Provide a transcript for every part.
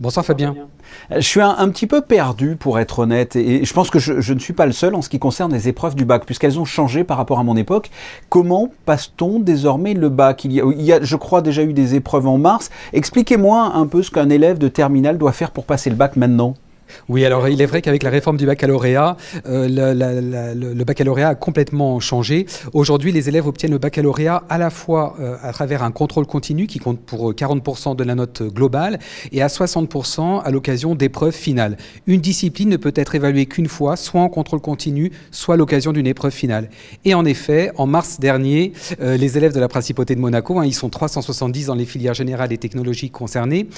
Bonsoir Fabien. Je suis un petit peu perdu pour être honnête et je pense que je ne suis pas le seul en ce qui concerne les épreuves du bac puisqu'elles ont changé par rapport à mon époque. Comment passe-t-on désormais le bac? Il y a, je crois, déjà eu des épreuves en mars. Expliquez-moi un peu ce qu'un élève de terminale doit faire pour passer le bac maintenant. Oui, alors il est vrai qu'avec la réforme du baccalauréat, le baccalauréat a complètement changé. Aujourd'hui, les élèves obtiennent le baccalauréat à la fois à travers un contrôle continu qui compte pour 40% de la note globale et à 60% à l'occasion d'épreuves finales. Une discipline ne peut être évaluée qu'une fois, soit en contrôle continu, soit à l'occasion d'une épreuve finale. Et en effet, en mars dernier, les élèves de la Principauté de Monaco, ils sont 370 dans les filières générales et technologiques concernées,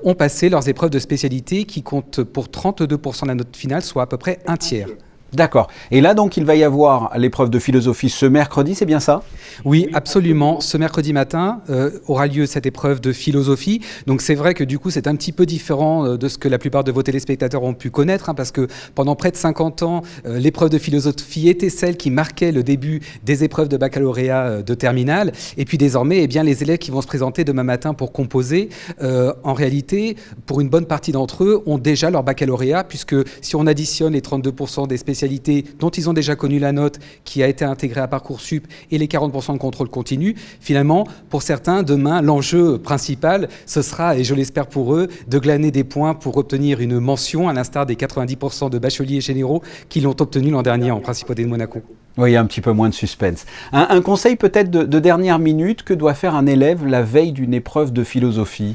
ont passé leurs épreuves de spécialité qui comptent pour 32% de la note finale, soit à peu près un tiers. D'accord. Et là, donc, il va y avoir l'épreuve de philosophie ce mercredi, c'est bien ça? Oui, absolument. Ce mercredi matin aura lieu cette épreuve de philosophie. Donc c'est vrai que du coup, c'est un petit peu différent de ce que la plupart de vos téléspectateurs ont pu connaître, parce que pendant près de 50 ans, l'épreuve de philosophie était celle qui marquait le début des épreuves de baccalauréat de terminale. Et puis désormais, eh bien, les élèves qui vont se présenter demain matin pour composer, en réalité, pour une bonne partie d'entre eux, ont déjà leur baccalauréat, puisque si on additionne les 32% des spécialités dont ils ont déjà connu la note qui a été intégrée à Parcoursup et les 40% de contrôle continu, finalement, pour certains, demain, l'enjeu principal, ce sera, et je l'espère pour eux, de glaner des points pour obtenir une mention, à l'instar des 90% de bacheliers généraux qui l'ont obtenu l'an dernier en Principauté de Monaco. Oui, il y a un petit peu moins de suspense. Un conseil peut-être de dernière minute, que doit faire un élève la veille d'une épreuve de philosophie?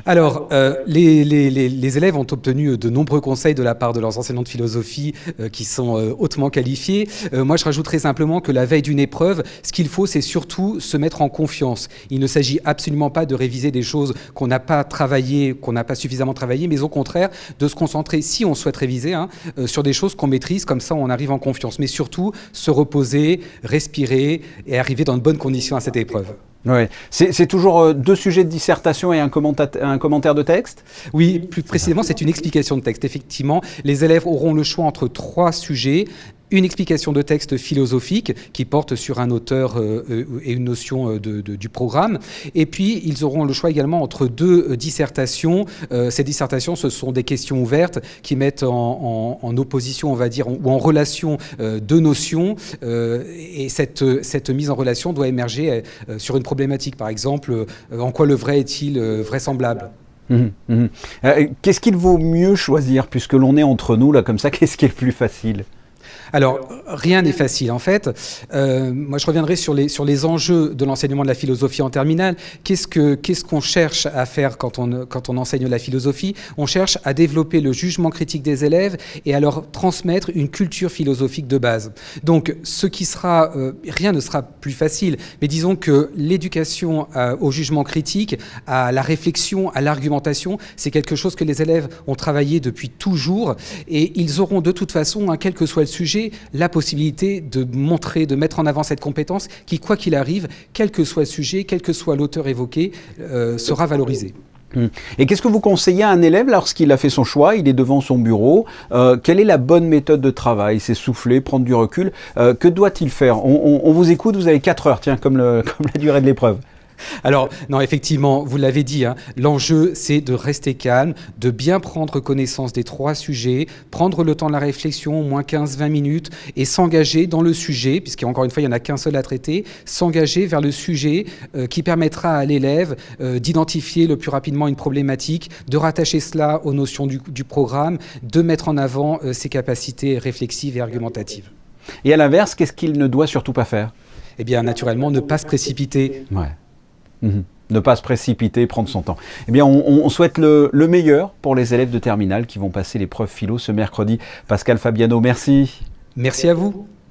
Alors, les élèves ont obtenu de nombreux conseils de la part de leurs enseignants de philosophie qui sont hautement qualifiés. Moi, je rajouterais simplement que la veille d'une épreuve, ce qu'il faut, c'est surtout se mettre en confiance. Il ne s'agit absolument pas de réviser des choses qu'on n'a pas travaillées, qu'on n'a pas suffisamment travaillées, mais au contraire, de se concentrer, si on souhaite réviser, sur des choses qu'on maîtrise, comme ça on arrive en confiance. Mais surtout, se reposer, respirer et arriver dans de bonnes conditions à cette épreuve. Oui. C'est toujours deux sujets de dissertation et un commentaire de texte? Oui, plus précisément, c'est une explication de texte. Effectivement, les élèves auront le choix entre 3 sujets. Une explication de texte philosophique qui porte sur un auteur et une notion du programme. Et puis, ils auront le choix également entre 2 dissertations. Ces dissertations, ce sont des questions ouvertes qui mettent en opposition, on va dire, ou en relation 2 notions. Et cette mise en relation doit émerger sur une problématique. Par exemple, en quoi le vrai est-il vraisemblable ? Qu'est-ce qu'il vaut mieux choisir, puisque l'on est entre nous, là, comme ça, qu'est-ce qui est le plus facile? Alors, rien n'est facile. En fait, moi, je reviendrai sur les enjeux de l'enseignement de la philosophie en terminale. Qu'est-ce qu'on cherche à faire quand on enseigne la philosophie? On cherche à développer le jugement critique des élèves et à leur transmettre une culture philosophique de base. Donc, rien ne sera plus facile, mais disons que l'éducation au jugement critique, à la réflexion, à l'argumentation, c'est quelque chose que les élèves ont travaillé depuis toujours, et ils auront de toute façon, quel que soit le sujet, la possibilité de montrer, de mettre en avant cette compétence qui, quoi qu'il arrive, quel que soit le sujet, quel que soit l'auteur évoqué, sera valorisée. Et qu'est-ce que vous conseillez à un élève lorsqu'il a fait son choix, il est devant son bureau, quelle est la bonne méthode de travail? C'est souffler, prendre du recul, que doit-il faire? On vous écoute, vous avez 4 heures, tiens, comme la durée de l'épreuve. Alors, non, effectivement, vous l'avez dit, l'enjeu, c'est de rester calme, de bien prendre connaissance des 3 sujets, prendre le temps de la réflexion, au moins 15-20 minutes, et s'engager dans le sujet, puisqu'encore une fois, il n'y en a qu'un seul à traiter, s'engager vers le sujet qui permettra à l'élève d'identifier le plus rapidement une problématique, de rattacher cela aux notions du programme, de mettre en avant ses capacités réflexives et argumentatives. Et à l'inverse, qu'est-ce qu'il ne doit surtout pas faire? Eh bien, naturellement, ne pas se précipiter. Ouais. Ne pas se précipiter, prendre son temps. Eh bien, on souhaite le meilleur pour les élèves de terminale qui vont passer l'épreuve philo ce mercredi. Pascal Fabiano, merci. Merci à vous.